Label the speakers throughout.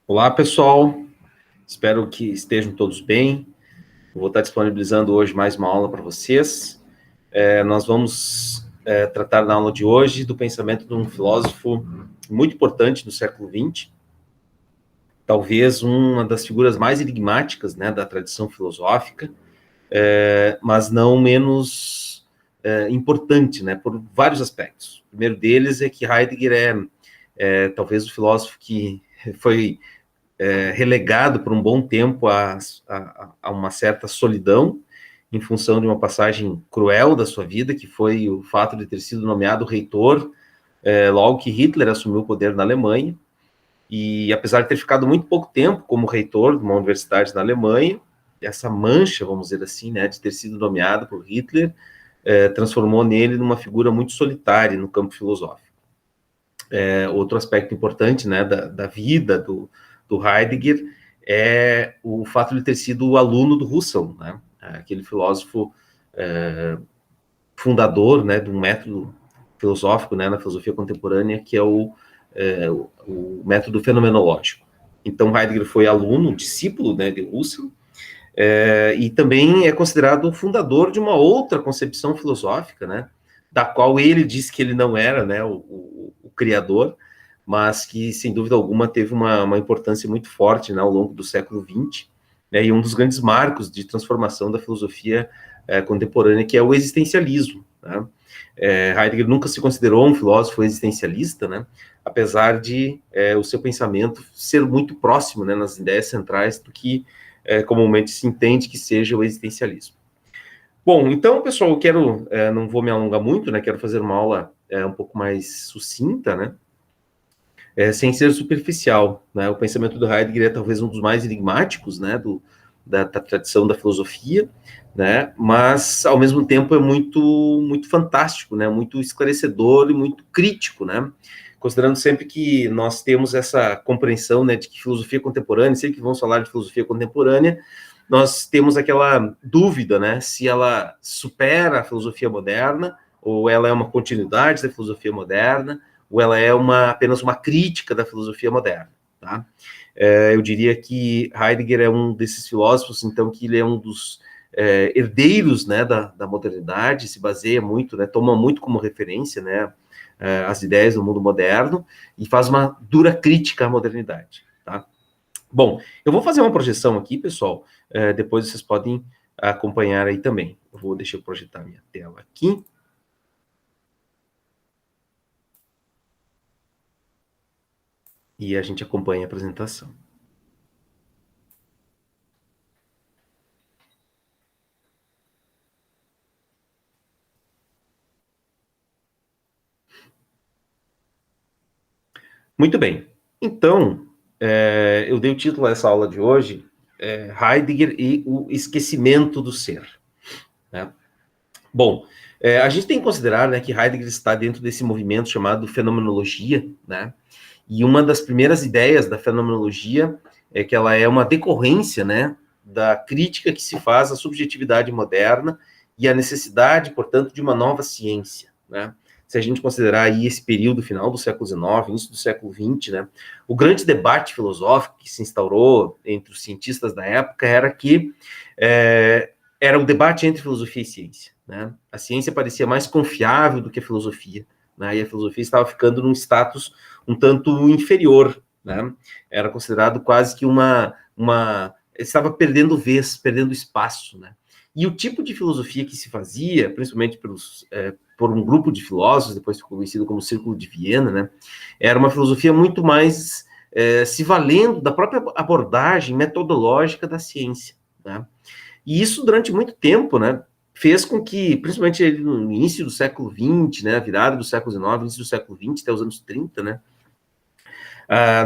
Speaker 1: Olá, pessoal. Espero que estejam todos bem. Eu vou estar disponibilizando hoje mais uma aula para vocês. Nós vamos tratar na aula de hoje do pensamento de um filósofo muito importante do século XX, talvez uma das figuras mais enigmáticas, né, da tradição filosófica, mas não menos importante, né, por vários aspectos. O primeiro deles é que Heidegger é talvez o filósofo que foi relegado por um bom tempo a uma certa solidão, em função de uma passagem cruel da sua vida, que foi o fato de ter sido nomeado reitor logo que Hitler assumiu o poder na Alemanha, e apesar de ter ficado muito pouco tempo como reitor de uma universidade na Alemanha, essa mancha, vamos dizer assim, né, de ter sido nomeado por Hitler, transformou nele numa figura muito solitária no campo filosófico. Outro aspecto importante, né, da vida do Heidegger é o fato de ter sido aluno do Husserl, né, aquele filósofo fundador, né, de um método filosófico, né, na filosofia contemporânea, que é o método fenomenológico. Então, Heidegger foi aluno, discípulo, né, de Husserl, e também é considerado o fundador de uma outra concepção filosófica, né, da qual ele disse que ele não era, né, o criador, mas que, sem dúvida alguma, teve uma importância muito forte, né, ao longo do século XX, né, e um dos grandes marcos de transformação da filosofia contemporânea, que é o existencialismo, né? Heidegger nunca se considerou um filósofo existencialista, né, apesar de o seu pensamento ser muito próximo, né, nas ideias centrais do que comumente se entende que seja o existencialismo. Bom, então, pessoal, eu quero, não vou me alongar muito, né, quero fazer uma aula um pouco mais sucinta, né, sem ser superficial, né. O pensamento do Heidegger é talvez um dos mais enigmáticos, né, da tradição da filosofia, né, mas, ao mesmo tempo, é muito fantástico, né, muito esclarecedor e muito crítico, né, considerando sempre que nós temos essa compreensão, né, de que filosofia contemporânea, sempre que vamos falar de filosofia contemporânea, nós temos aquela dúvida, né, se ela supera a filosofia moderna, ou ela é uma continuidade da filosofia moderna, ou ela é apenas uma crítica da filosofia moderna, tá? Eu diria que Heidegger é um desses filósofos, então, que ele é um dos herdeiros, né, da modernidade, se baseia muito, né, toma muito como referência, né, as ideias do mundo moderno, e faz uma dura crítica à modernidade, tá? Bom, eu vou fazer uma projeção aqui, pessoal, depois vocês podem acompanhar aí também. Deixa eu projetar minha tela aqui. E a gente acompanha a apresentação. Muito bem. Então, eu dei o título a essa aula de hoje, Heidegger e o esquecimento do ser, né? Bom, a gente tem que considerar, né, que Heidegger está dentro desse movimento chamado fenomenologia, né? E uma das primeiras ideias da fenomenologia é que ela é uma decorrência, né, da crítica que se faz à subjetividade moderna e à necessidade, portanto, de uma nova ciência, né? Se a gente considerar aí esse período final do século XIX, início do século XX, né, o grande debate filosófico que se instaurou entre os cientistas da época era que era um debate entre filosofia e ciência, né? A ciência parecia mais confiável do que a filosofia, né? E a filosofia estava ficando num status um tanto inferior, né? Era considerado quase que estava perdendo vez, perdendo espaço, né? E o tipo de filosofia que se fazia, principalmente por um grupo de filósofos, depois ficou conhecido como Círculo de Viena, né? Era uma filosofia muito mais se valendo da própria abordagem metodológica da ciência, né? E isso, durante muito tempo, né, fez com que, principalmente no início do século XX, né, a virada do século XIX, início do século XX, até os anos 30, né,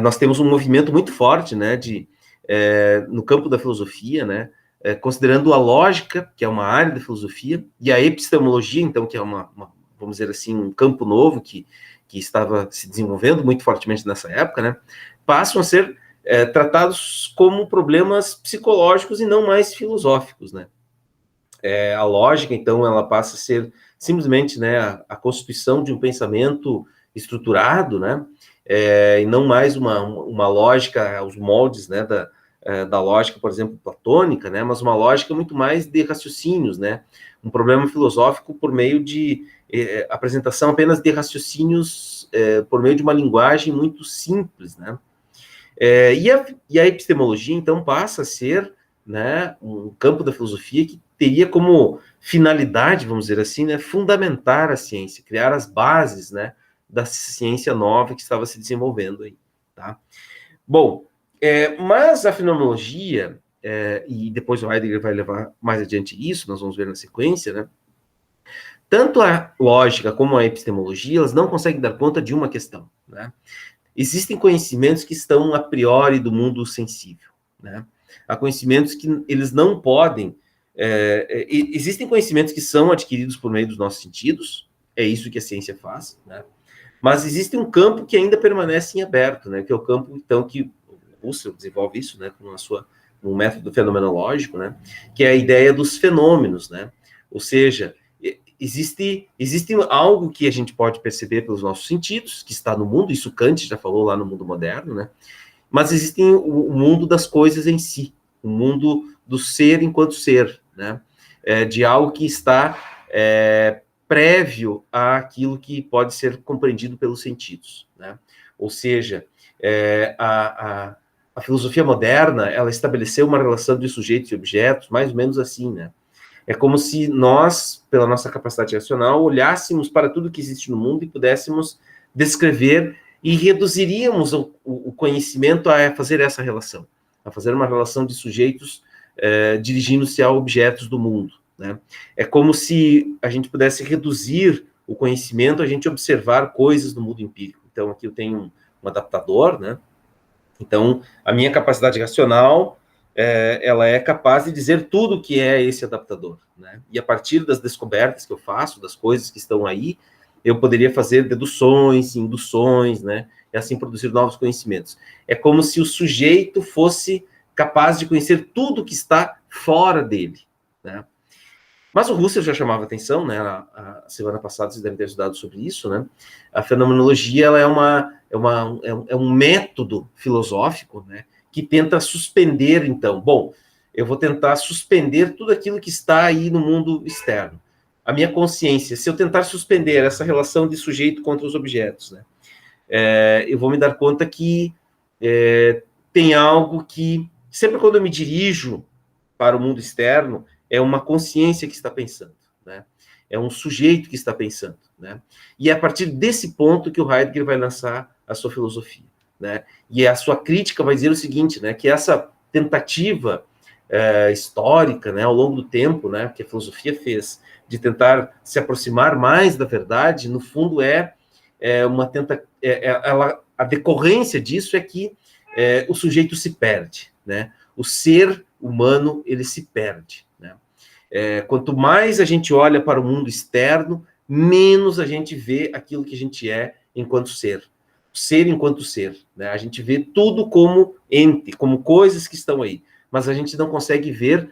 Speaker 1: nós temos um movimento muito forte, né, no campo da filosofia, né, considerando a lógica, que é uma área da filosofia, e a epistemologia, então, que é vamos dizer assim, um campo novo que estava se desenvolvendo muito fortemente nessa época, né, passam a ser tratados como problemas psicológicos e não mais filosóficos, né. A lógica, então, ela passa a ser simplesmente, né, a constituição de um pensamento estruturado, né? E não mais uma lógica, os moldes, né, da lógica, por exemplo, platônica, né? Mas uma lógica muito mais de raciocínios, né? Um problema filosófico por meio de apresentação apenas de raciocínios por meio de uma linguagem muito simples, né? E a epistemologia, então, passa a ser, né, um campo da filosofia que teria como finalidade, vamos dizer assim, né, fundamentar a ciência, criar as bases, né, da ciência nova que estava se desenvolvendo aí, tá? Bom, mas a fenomenologia, e depois o Heidegger vai levar mais adiante isso, nós vamos ver na sequência, né? Tanto a lógica como a epistemologia, elas não conseguem dar conta de uma questão, né? Existem conhecimentos que estão a priori do mundo sensível, né? Há conhecimentos que eles não podem... existem conhecimentos que são adquiridos por meio dos nossos sentidos, é isso que a ciência faz, né? Mas existe um campo que ainda permanece em aberto, né? Que é o campo, então, que o Husserl desenvolve isso, né? Com um método fenomenológico, né? Que é a ideia dos fenômenos, né? Ou seja, existe algo que a gente pode perceber pelos nossos sentidos, que está no mundo, isso Kant já falou lá no mundo moderno, né? Mas existe o mundo das coisas em si, o mundo do ser enquanto ser, né? De algo que está prévio àquilo que pode ser compreendido pelos sentidos, né? Ou seja, a filosofia moderna, ela estabeleceu uma relação de sujeitos e objetos, mais ou menos assim, né? É como se nós, pela nossa capacidade racional, olhássemos para tudo que existe no mundo e pudéssemos descrever e reduziríamos o conhecimento a fazer essa relação, a fazer uma relação de sujeitos dirigindo-se a objetos do mundo, né? É como se a gente pudesse reduzir o conhecimento a gente observar coisas no mundo empírico. Então, aqui eu tenho um adaptador, né? Então, a minha capacidade racional, ela é capaz de dizer tudo o que é esse adaptador, né? E a partir das descobertas que eu faço, das coisas que estão aí, eu poderia fazer deduções, induções, né? E assim produzir novos conhecimentos. É como se o sujeito fosse capaz de conhecer tudo o que está fora dele, né? Mas o Husserl já chamava atenção, né? A semana passada vocês devem ter estudado sobre isso, né? A fenomenologia, ela é um método filosófico, né? Que tenta suspender, então. Bom, eu vou tentar suspender tudo aquilo que está aí no mundo externo. A minha consciência, se eu tentar suspender essa relação de sujeito contra os objetos, né? Eu vou me dar conta que tem algo que, sempre quando eu me dirijo para o mundo externo, é uma consciência que está pensando, né? É um sujeito que está pensando, né? E é a partir desse ponto que o Heidegger vai lançar a sua filosofia, né? E a sua crítica vai dizer o seguinte, né? Que essa tentativa histórica, né, ao longo do tempo, né, que a filosofia fez, de tentar se aproximar mais da verdade, no fundo uma tentativa... a decorrência disso é que o sujeito se perde, né? O ser humano, ele se perde, né? Quanto mais a gente olha para o mundo externo, menos a gente vê aquilo que a gente é enquanto ser. Ser enquanto ser, né? A gente vê tudo como ente, como coisas que estão aí. Mas a gente não consegue ver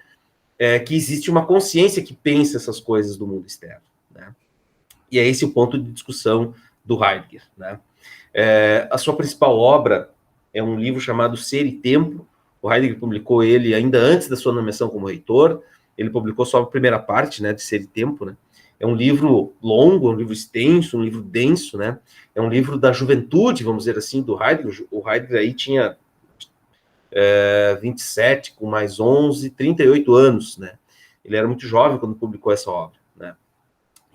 Speaker 1: que existe uma consciência que pensa essas coisas do mundo externo, né? E é esse o ponto de discussão do Heidegger, né? A sua principal obra é um livro chamado Ser e Tempo. O Heidegger publicou ele ainda antes da sua nomeação como reitor. Ele publicou só a primeira parte, né, de Ser e Tempo, né? É um livro longo, um livro extenso, um livro denso, né? É um livro da juventude, vamos dizer assim, do Heidegger. O Heidegger aí tinha 27, com mais 11, 38 anos, né? Ele era muito jovem quando publicou essa obra, né?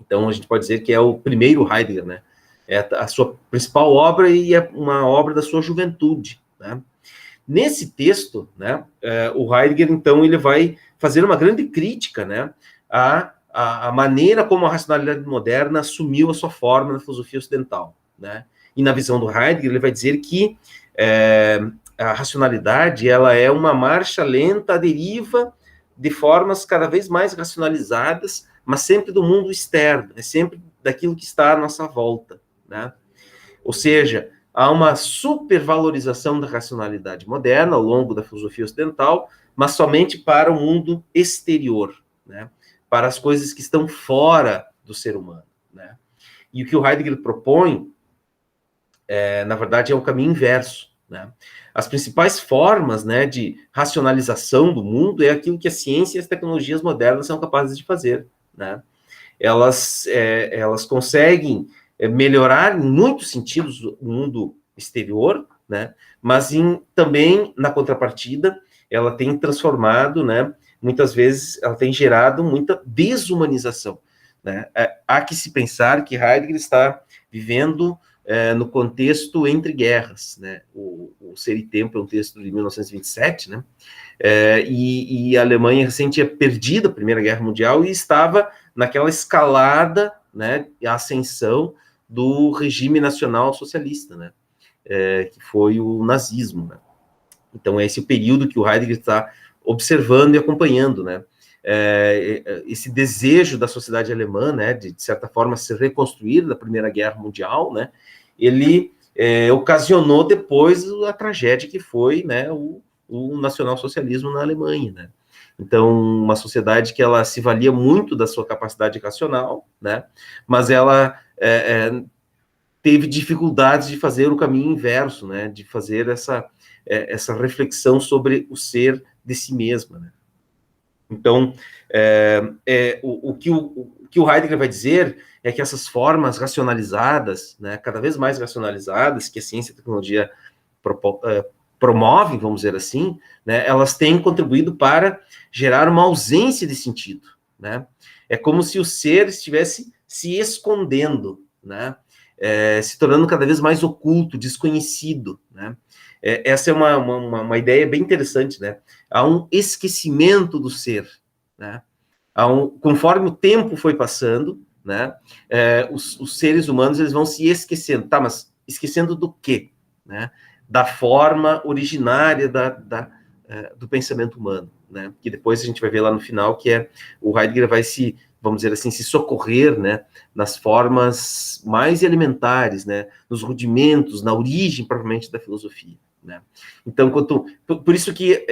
Speaker 1: Então, a gente pode dizer que é o primeiro Heidegger, né? É a sua principal obra e é uma obra da sua juventude, né? Nesse texto, né, o Heidegger, então, ele vai fazer uma grande crítica, né, à maneira como a racionalidade moderna assumiu a sua forma na filosofia ocidental, né? E na visão do Heidegger, ele vai dizer que a racionalidade, ela é uma marcha lenta à deriva de formas cada vez mais racionalizadas, mas sempre do mundo externo, é sempre daquilo que está à nossa volta, né? Ou seja, há uma supervalorização da racionalidade moderna ao longo da filosofia ocidental, mas somente para o mundo exterior, né? Para as coisas que estão fora do ser humano, né? E o que o Heidegger propõe na verdade, é o caminho inverso, né? As principais formas, né, de racionalização do mundo é aquilo que a ciência e as tecnologias modernas são capazes de fazer, né? Elas conseguem melhorar em muitos sentidos o mundo exterior, né? Mas também, na contrapartida, ela tem transformado, né? Muitas vezes, ela tem gerado muita desumanização, né? Há que se pensar que Heidegger está vivendo no contexto entre guerras, né? O Ser e Tempo é um texto de 1927, né? E a Alemanha recém tinha perdido a Primeira Guerra Mundial e estava naquela escalada, né, a ascensão do regime nacional socialista, né, que foi o nazismo, né. Então, esse é o período que o Heidegger está observando e acompanhando, né, esse desejo da sociedade alemã, né, de certa forma, se reconstruir da Primeira Guerra Mundial, né, ele ocasionou depois a tragédia que foi, né, o nacionalsocialismo na Alemanha, né. Então, uma sociedade que ela se valia muito da sua capacidade racional, né, mas ela teve dificuldades de fazer o caminho inverso, né, de fazer essa reflexão sobre o ser de si mesma, né. Então, o que o Heidegger vai dizer é que essas formas racionalizadas, né, cada vez mais racionalizadas, que a ciência e a tecnologia promovem, vamos dizer assim, né, elas têm contribuído para gerar uma ausência de sentido, né? É como se o ser estivesse se escondendo, né? Se tornando cada vez mais oculto, desconhecido, né? Essa é uma ideia bem interessante, né? Há um esquecimento do ser, né? Conforme o tempo foi passando, né? Os seres humanos eles vão se esquecendo, tá? Mas esquecendo do quê, né? Da forma originária do pensamento humano, né? Que depois a gente vai ver lá no final que o Heidegger vai vamos dizer assim, se socorrer, né? Nas formas mais elementares, né? Nos rudimentos, na origem propriamente da filosofia, né? Então, por isso que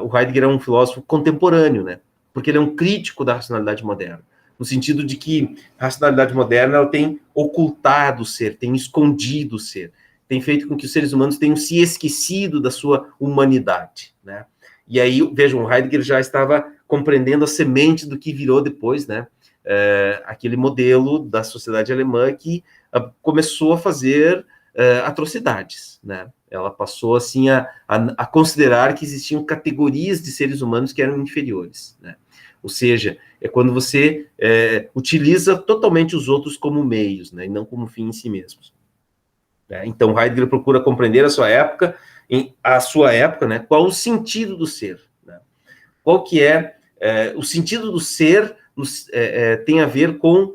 Speaker 1: o Heidegger é um filósofo contemporâneo, né? Porque ele é um crítico da racionalidade moderna, no sentido de que a racionalidade moderna ela tem ocultado o ser, tem escondido o ser, tem feito com que os seres humanos tenham se esquecido da sua humanidade, né? E aí, vejam, o Heidegger já estava compreendendo a semente do que virou depois, né? Aquele modelo da sociedade alemã que começou a fazer atrocidades, né? Ela passou, assim, a considerar que existiam categorias de seres humanos que eram inferiores, né? Ou seja, é quando você utiliza totalmente os outros como meios, né? E não como fim em si mesmos. Então, Heidegger procura compreender a sua época, né, qual o sentido do ser, né? Qual que o sentido do ser tem a ver com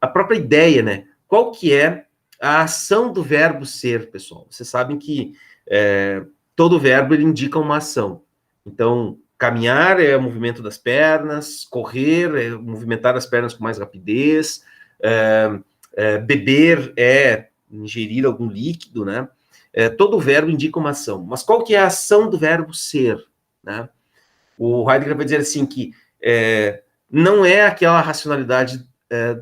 Speaker 1: a própria ideia, né? Qual que é a ação do verbo ser, pessoal? Vocês sabem que todo verbo ele indica uma ação. Então, caminhar é o movimento das pernas, correr é movimentar as pernas com mais rapidez, beber é ingerir algum líquido, né? Todo verbo indica uma ação. Mas qual que é a ação do verbo ser, né? O Heidegger vai dizer assim que não é aquela racionalidade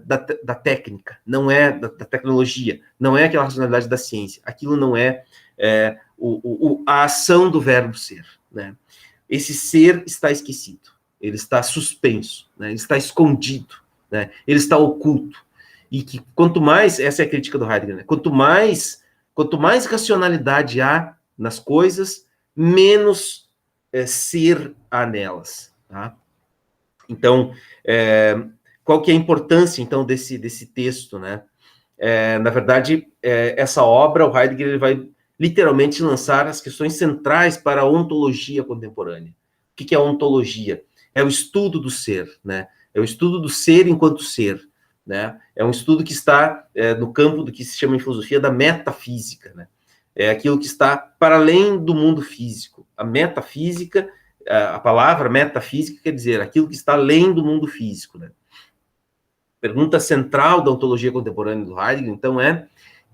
Speaker 1: da técnica, não é da tecnologia, não é aquela racionalidade da ciência. Aquilo não é a ação do verbo ser, né? Esse ser está esquecido, ele está suspenso, né? Ele está escondido, né? Ele está oculto. E que quanto mais, essa é a crítica do Heidegger, né? Quanto mais racionalidade há nas coisas, menos ser há nelas, tá? Então, qual que é a importância, então, desse texto, né? Na verdade, essa obra, o Heidegger ele vai literalmente lançar as questões centrais para a ontologia contemporânea. O que é a ontologia? É o estudo do ser, né? É o estudo do ser enquanto ser, né? É um estudo que está no campo do que se chama em filosofia da metafísica, né? É aquilo que está para além do mundo físico. A metafísica, a palavra metafísica quer dizer aquilo que está além do mundo físico, né? Pergunta central da ontologia contemporânea do Heidegger, então,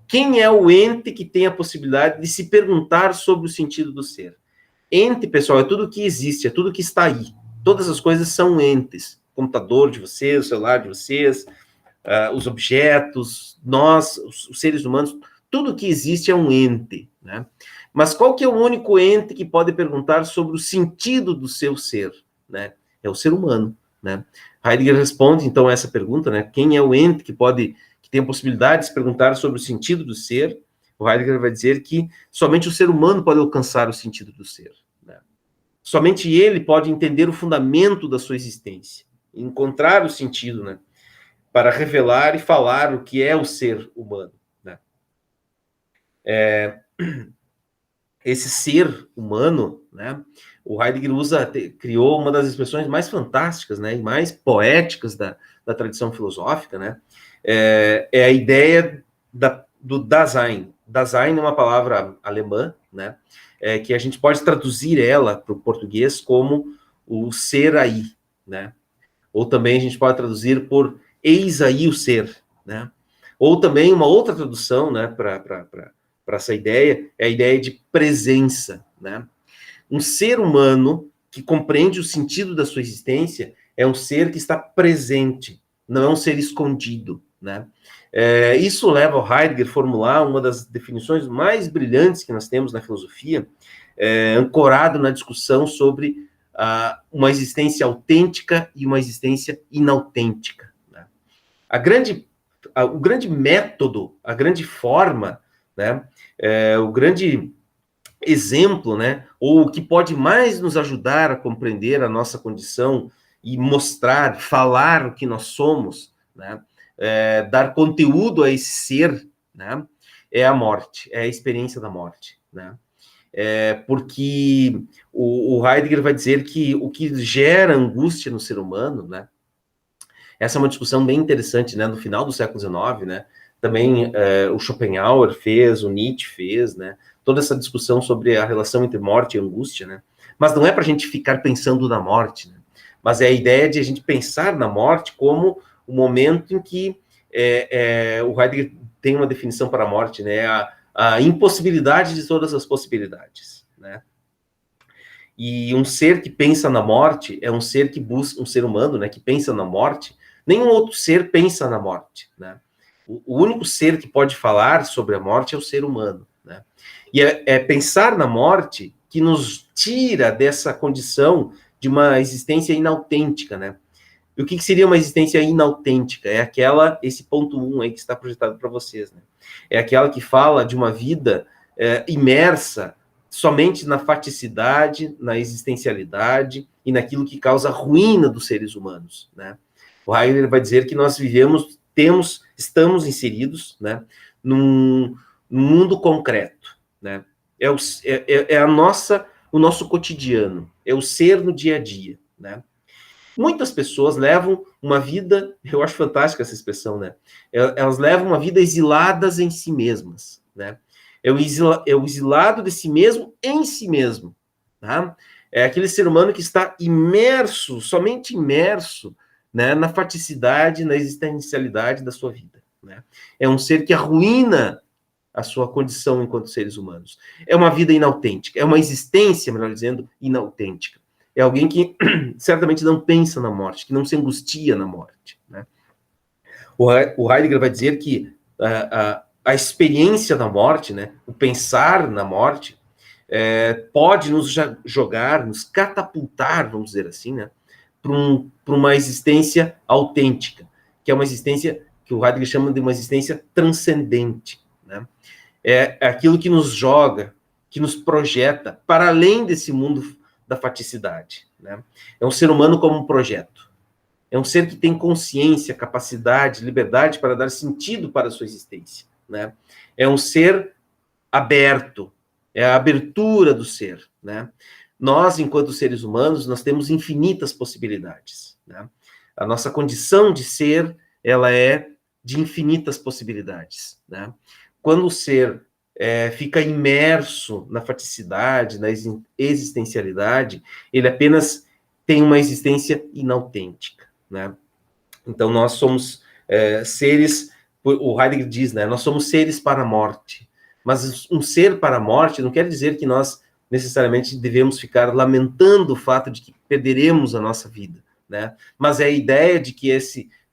Speaker 1: quem é o ente que tem a possibilidade de se perguntar sobre o sentido do ser? Ente, pessoal, é tudo que existe, é tudo que está aí. Todas as coisas são entes. O computador de vocês, o celular de vocês, os objetos, nós, os seres humanos, tudo que existe é um ente, né? Mas qual que é o único ente que pode perguntar sobre o sentido do seu ser, né? É o ser humano, né? Heidegger responde, então, a essa pergunta, né? Quem é o ente que tem a possibilidade de se perguntar sobre o sentido do ser? O Heidegger vai dizer que somente o ser humano pode alcançar o sentido do ser, né? Somente ele pode entender o fundamento da sua existência, encontrar o sentido, né? Para revelar e falar o que é o ser humano, né? Esse ser humano, né? O Heidegger criou uma das expressões mais fantásticas, né? E mais poéticas da tradição filosófica, né? É a ideia do Dasein. Dasein é uma palavra alemã, né? Que a gente pode traduzir ela para o português como o ser aí, né? Ou também a gente pode traduzir por eis aí o ser, né? Ou também uma outra tradução, né, para essa ideia, é a ideia de presença, né? Um ser humano que compreende o sentido da sua existência é um ser que está presente, não é um ser escondido, né? Isso leva o Heidegger a formular uma das definições mais brilhantes que nós temos na filosofia, ancorado na discussão sobre uma existência autêntica e uma existência inautêntica, né? O grande método, a grande forma, né, o grande exemplo, né, ou o que pode mais nos ajudar a compreender a nossa condição e mostrar, falar o que nós somos, né, dar conteúdo a esse ser, né, é a morte, é a experiência da morte, né? Porque o Heidegger vai dizer que o que gera angústia no ser humano, né? Essa é uma discussão bem interessante, né? No final do século XIX, né? Também o Schopenhauer fez, o Nietzsche fez, né? Toda essa discussão sobre a relação entre morte e angústia, né? Mas não é para a gente ficar pensando na morte, né? Mas é a ideia de a gente pensar na morte como o momento em que o Heidegger tem uma definição para a morte, né? A impossibilidade de todas as possibilidades, né? E um ser que pensa na morte é um ser que busca, um ser humano, né, que pensa na morte. Nenhum outro ser pensa na morte, né? O único ser que pode falar sobre a morte é o ser humano, né? E é pensar na morte que nos tira dessa condição de uma existência inautêntica, né? E o que seria uma existência inautêntica? É esse ponto 1 aí que está projetado para vocês, né? É aquela que fala de uma vida imersa somente na faticidade, na existencialidade e naquilo que causa a ruína dos seres humanos, né? O Heidegger vai dizer que nós estamos inseridos, né, num mundo concreto, né? O nosso cotidiano, é o ser no dia a dia, né? Muitas pessoas levam uma vida, eu acho fantástica essa expressão, né? Elas levam uma vida exiladas em si mesmas, né? É o exilado de si mesmo em si mesmo, tá? É aquele ser humano que está imerso, somente imerso, né, na faticidade, na existencialidade da sua vida, né? É um ser que arruína a sua condição enquanto seres humanos. É uma vida inautêntica, é uma existência, melhor dizendo, inautêntica. É alguém que certamente não pensa na morte, que não se angustia na morte, né? O Heidegger vai dizer que a experiência da morte, né, o pensar na morte, pode nos jogar, nos catapultar, vamos dizer assim, né, para uma existência autêntica, que é uma existência que o Heidegger chama de uma existência transcendente, né? É aquilo que nos joga, que nos projeta para além desse mundo da faticidade, né? É um ser humano como um projeto. É um ser que tem consciência, capacidade, liberdade para dar sentido para a sua existência, né? É um ser aberto, é a abertura do ser, né? Nós, enquanto seres humanos, nós temos infinitas possibilidades, né? A nossa condição de ser, ela é de infinitas possibilidades, né? Quando o ser fica imerso na faticidade, na existencialidade, ele apenas tem uma existência inautêntica, né? Então, nós somos seres, o Heidegger diz, né? Nós somos seres para a morte. Mas um ser para a morte não quer dizer que nós necessariamente devemos ficar lamentando o fato de que perderemos a nossa vida, né? Mas é a ideia de que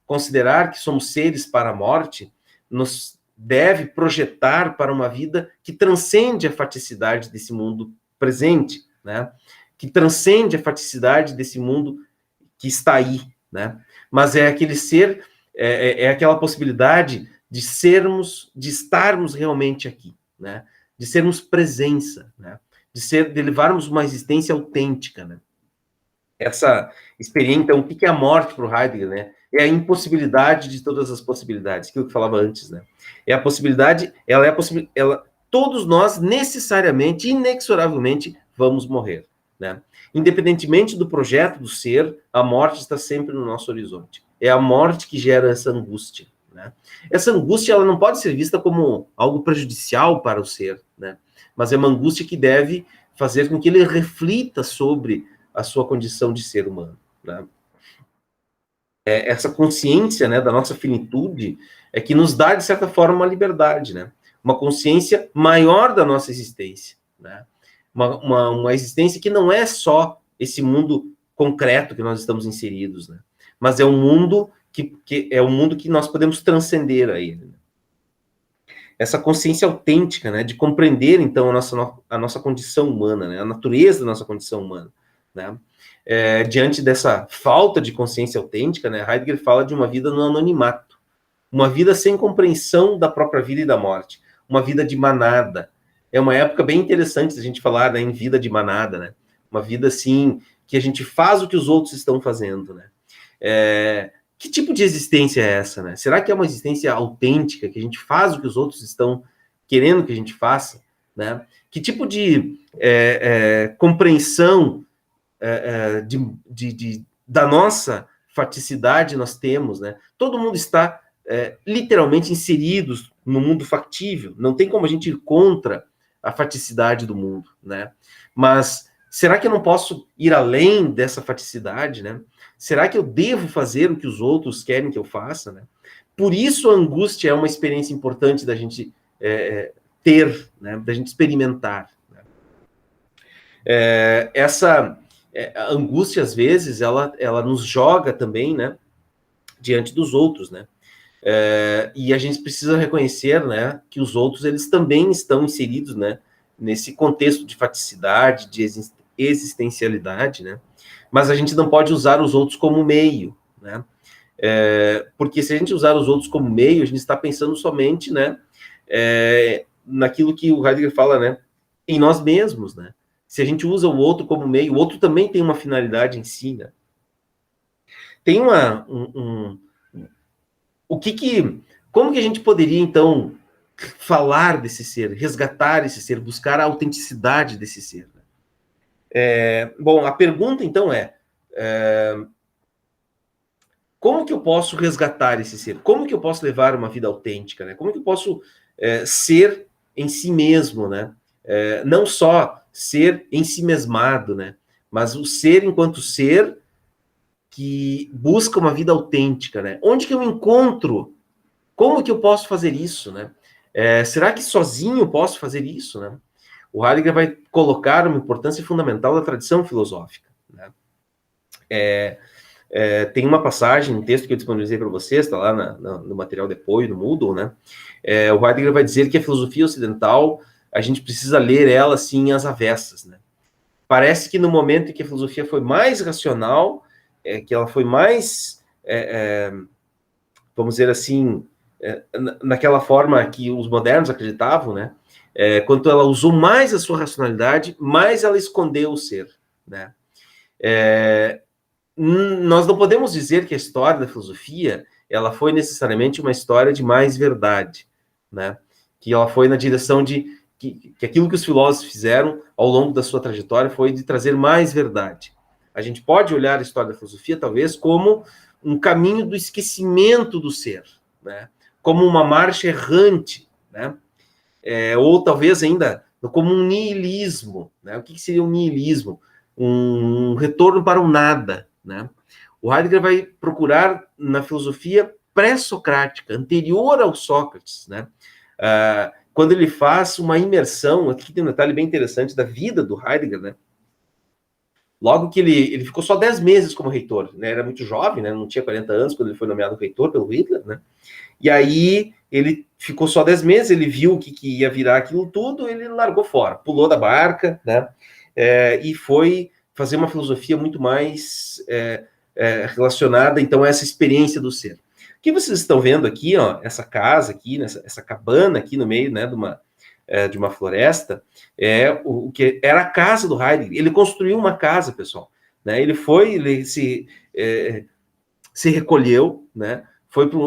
Speaker 1: considerar que somos seres para a morte nos deve projetar para uma vida que transcende a faticidade desse mundo presente, né? Que transcende a faticidade desse mundo que está aí, né? Mas é aquele ser, é aquela possibilidade de sermos, de estarmos realmente aqui, né? De sermos presença, né? De levarmos uma existência autêntica, né? Essa experiência, então, o que é a morte para o Heidegger, né? É a impossibilidade de todas as possibilidades, aquilo que eu falava antes, né? É a possibilidade, ela é a possibilidade, todos nós necessariamente, inexoravelmente, vamos morrer, né? Independentemente do projeto do ser, a morte está sempre no nosso horizonte. É a morte que gera essa angústia, né? Essa angústia, ela não pode ser vista como algo prejudicial para o ser, né? Mas é uma angústia que deve fazer com que ele reflita sobre a sua condição de ser humano, né? Essa consciência, né, da nossa finitude é que nos dá, de certa forma, uma liberdade, né? Uma consciência maior da nossa existência, né? Uma existência que não é só esse mundo concreto que nós estamos inseridos, né? Mas é um mundo que é um mundo que nós podemos transcender a ele, né? Essa consciência autêntica, né, de compreender, então, a nossa condição humana, né, a natureza da nossa condição humana, né? Diante dessa falta de consciência autêntica, né, Heidegger fala de uma vida no anonimato, uma vida sem compreensão da própria vida e da morte, uma vida de manada. É uma época bem interessante a gente falar, né, em vida de manada, né? Uma vida, assim, que a gente faz o que os outros estão fazendo, né? Que tipo de existência é essa, né? Será que é uma existência autêntica, que a gente faz o que os outros estão querendo que a gente faça, né? Que tipo de compreensão da nossa facticidade nós temos, né? Todo mundo está literalmente inseridos no mundo factível, não tem como a gente ir contra a faticidade do mundo, né? Mas será que eu não posso ir além dessa faticidade, né? Será que eu devo fazer o que os outros querem que eu faça, né? Por isso a angústia é uma experiência importante da gente ter, né? Da gente experimentar, né? Essa a angústia, às vezes, ela nos joga também, né? Diante dos outros, né? E a gente precisa reconhecer, né, que os outros, eles também estão inseridos, né, nesse contexto de faticidade, de existencialidade, né, mas a gente não pode usar os outros como meio, né, porque se a gente usar os outros como meio, a gente está pensando somente, né, naquilo que o Heidegger fala, né, em nós mesmos, né. Se a gente usa o outro como meio, o outro também tem uma finalidade em si, né. Tem como que a gente poderia, então, falar desse ser, resgatar esse ser, buscar a autenticidade desse ser? Bom, a pergunta, então, como que eu posso resgatar esse ser? Como que eu posso levar uma vida autêntica, né? Como que eu posso ser em si mesmo, né? Não só ser em si mesmado, né? Mas o ser enquanto ser que busca uma vida autêntica, né? Onde que eu encontro? Como que eu posso fazer isso, né? Será que sozinho eu posso fazer isso, né? O Heidegger vai colocar uma importância fundamental da tradição filosófica, né? Tem uma passagem, um texto que eu disponibilizei para vocês, está lá no material de apoio, no Moodle, né? O Heidegger vai dizer que a filosofia ocidental, a gente precisa ler ela, assim, às avessas, né? Parece que no momento em que a filosofia foi mais racional, que ela foi mais, vamos dizer assim, naquela forma que os modernos acreditavam, né? Quanto ela usou mais a sua racionalidade, mais ela escondeu o ser, né? Nós não podemos dizer que a história da filosofia ela foi necessariamente uma história de mais verdade, né? Que ela foi na direção de que aquilo que os filósofos fizeram ao longo da sua trajetória foi de trazer mais verdade. A gente pode olhar a história da filosofia talvez como um caminho do esquecimento do ser, né? Como uma marcha errante, né? Ou talvez ainda como um niilismo, né? O que seria um niilismo? Um retorno para o nada, né? O Heidegger vai procurar na filosofia pré-socrática, anterior ao Sócrates, né? Quando ele faz uma imersão, aqui tem um detalhe bem interessante da vida do Heidegger, né? Logo que ele ficou só 10 meses como reitor, né? Era muito jovem, né? Não tinha 40 anos quando ele foi nomeado reitor pelo Hitler, né? E aí ele ficou só 10 meses, ele viu o que ia virar aquilo tudo, ele largou fora, pulou da barca, né? E foi fazer uma filosofia muito mais relacionada, então, a essa experiência do ser. O que vocês estão vendo aqui, ó, essa casa aqui, essa cabana aqui no meio, né, de uma floresta, o que era a casa do Heidegger. Ele construiu uma casa, pessoal, né? Ele se recolheu, né?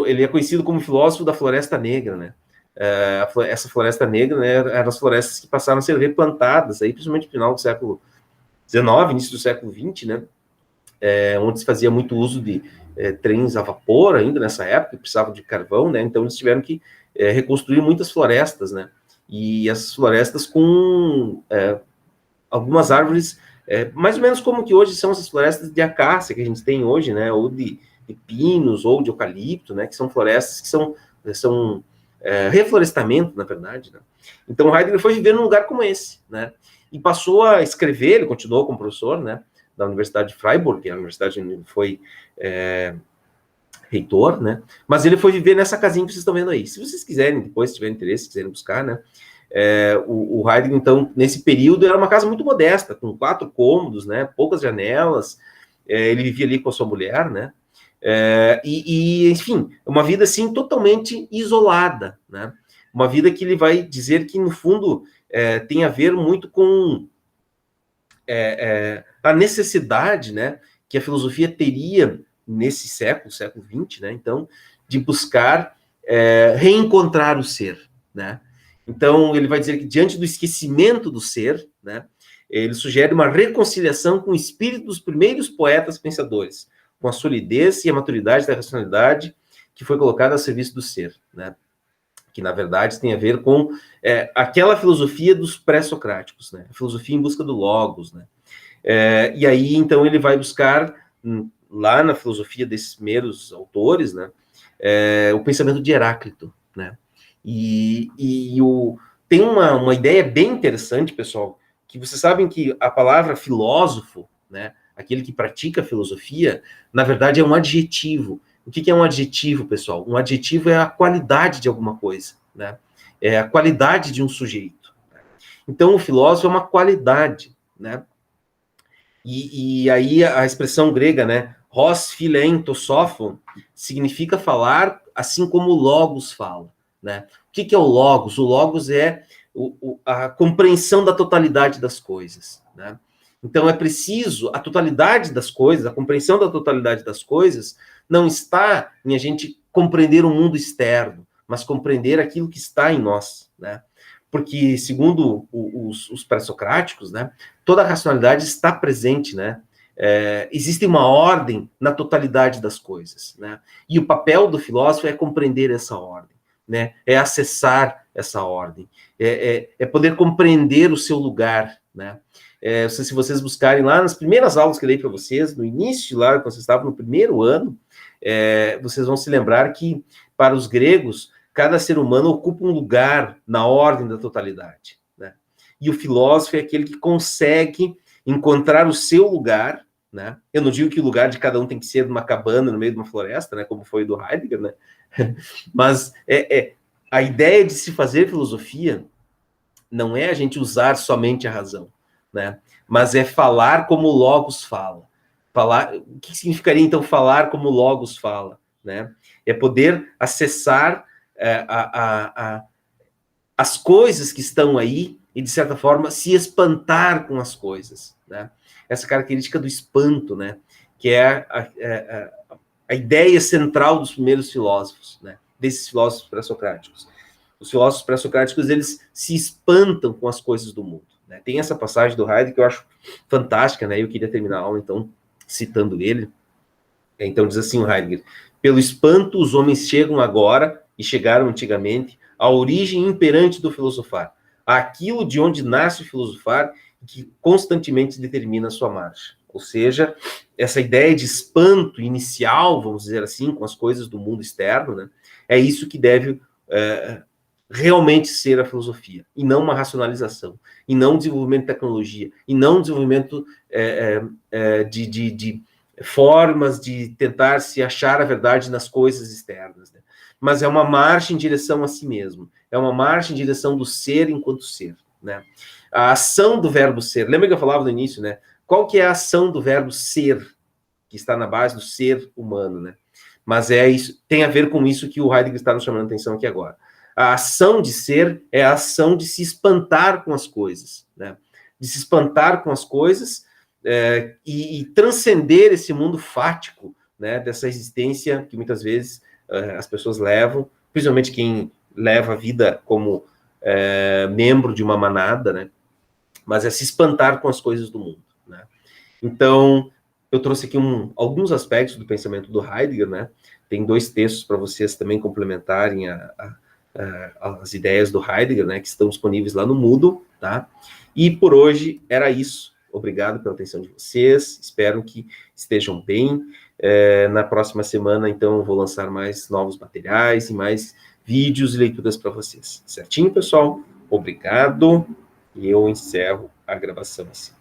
Speaker 1: Ele é conhecido como filósofo da Floresta Negra, né? Essa Floresta Negra, né, eram as florestas que passaram a ser replantadas, aí, principalmente no final do século XIX, início do século XX, né? Onde se fazia muito uso de trens a vapor ainda nessa época, precisava de carvão, né? Então eles tiveram que reconstruir muitas florestas, né? E essas florestas com algumas árvores, mais ou menos como que hoje são essas florestas de acácia que a gente tem hoje, né? Ou de pinos, ou de eucalipto, né? Que são florestas que são reflorestamento, na verdade, né? Então Heidegger foi viver num lugar como esse, né? E passou a escrever, ele continuou como professor, né? Da Universidade de Freiburg, que é a universidade onde ele foi reitor, né? Mas ele foi viver nessa casinha que vocês estão vendo aí. Se vocês quiserem, depois, se tiverem interesse, quiserem buscar, né? O Heidegger, então, nesse período, era uma casa muito modesta, com 4 cômodos, né? Poucas janelas. Ele vivia ali com a sua mulher, né? Enfim, uma vida, assim, totalmente isolada, né? Uma vida que ele vai dizer que, no fundo, tem a ver muito com a necessidade, né, que a filosofia teria nesse século XX, né, então, de buscar reencontrar o ser, né. Então, ele vai dizer que, diante do esquecimento do ser, né, ele sugere uma reconciliação com o espírito dos primeiros poetas pensadores, com a solidez e a maturidade da racionalidade que foi colocada a serviço do ser, né, que, na verdade, tem a ver com aquela filosofia dos pré-socráticos, né? A filosofia em busca do logos, né? E aí, então, ele vai buscar, lá na filosofia desses primeiros autores, né, o pensamento de Heráclito, né? Tem uma ideia bem interessante, pessoal, que vocês sabem que a palavra filósofo, né, aquele que pratica a filosofia, na verdade, é um adjetivo. O que é um adjetivo, pessoal? Um adjetivo é a qualidade de alguma coisa, né? É a qualidade de um sujeito. Então, o filósofo é uma qualidade, né? E aí a expressão grega, né? Hos philein to sophon, significa falar assim como o logos fala, né? O que é o logos? O logos é a compreensão da totalidade das coisas, né? Então, é preciso, a totalidade das coisas, a compreensão da totalidade das coisas, não está em a gente compreender o mundo externo, mas compreender aquilo que está em nós, né? Porque, segundo os pré-socráticos, né, toda a racionalidade está presente, né? Existe uma ordem na totalidade das coisas, né? E o papel do filósofo é compreender essa ordem, né? É acessar essa ordem, é poder compreender o seu lugar, né? Se vocês buscarem lá nas primeiras aulas que eu dei para vocês, no início, lá, quando vocês estavam no primeiro ano, vocês vão se lembrar que, para os gregos, cada ser humano ocupa um lugar na ordem da totalidade, né? E o filósofo é aquele que consegue encontrar o seu lugar, né? Eu não digo que o lugar de cada um tem que ser numa cabana no meio de uma floresta, né? Como foi do Heidegger, né? Mas a ideia de se fazer filosofia não é a gente usar somente a razão, né? Mas é falar como o Logos fala. O que significaria, então, falar como o Logos fala, né? É poder acessar as coisas que estão aí e, de certa forma, se espantar com as coisas, né? Essa característica do espanto, né? Que é a ideia central dos primeiros filósofos, né? Desses filósofos pré-socráticos. Os filósofos pré-socráticos, eles se espantam com as coisas do mundo, né? Tem essa passagem do Heidegger que eu acho fantástica, né? Eu queria terminar a aula, então, citando ele. Então, diz assim o Heidegger: pelo espanto, os homens chegam agora, e chegaram antigamente, à origem imperante do filosofar, aquilo de onde nasce o filosofar, que constantemente determina a sua marcha. Ou seja, essa ideia de espanto inicial, vamos dizer assim, com as coisas do mundo externo, né? É isso que deve realmente ser a filosofia, e não uma racionalização, e não desenvolvimento de tecnologia, e não desenvolvimento de formas de tentar se achar a verdade nas coisas externas, né? mas é uma marcha em direção a si mesmo. É uma marcha em direção do ser enquanto ser, né? A ação do verbo ser. Lembra que eu falava no início, né? Qual que é a ação do verbo ser, que está na base do ser humano, né? Mas é isso, tem a ver com isso que o Heidegger está nos chamando a atenção aqui agora. A ação de ser é a ação de se espantar com as coisas, né? De se espantar com as coisas e transcender esse mundo fático, né? Dessa existência que muitas vezes as pessoas levam, principalmente quem leva a vida como membro de uma manada, né? Mas é se espantar com as coisas do mundo, né? Então, eu trouxe aqui alguns aspectos do pensamento do Heidegger, né? Tem 2 textos para vocês também complementarem as ideias do Heidegger, né? Que estão disponíveis lá no Moodle, tá? E por hoje era isso. Obrigado pela atenção de vocês. Espero que estejam bem. Na próxima semana, então, eu vou lançar mais novos materiais e mais vídeos e leituras para vocês. Certinho, pessoal? Obrigado. E eu encerro a gravação assim.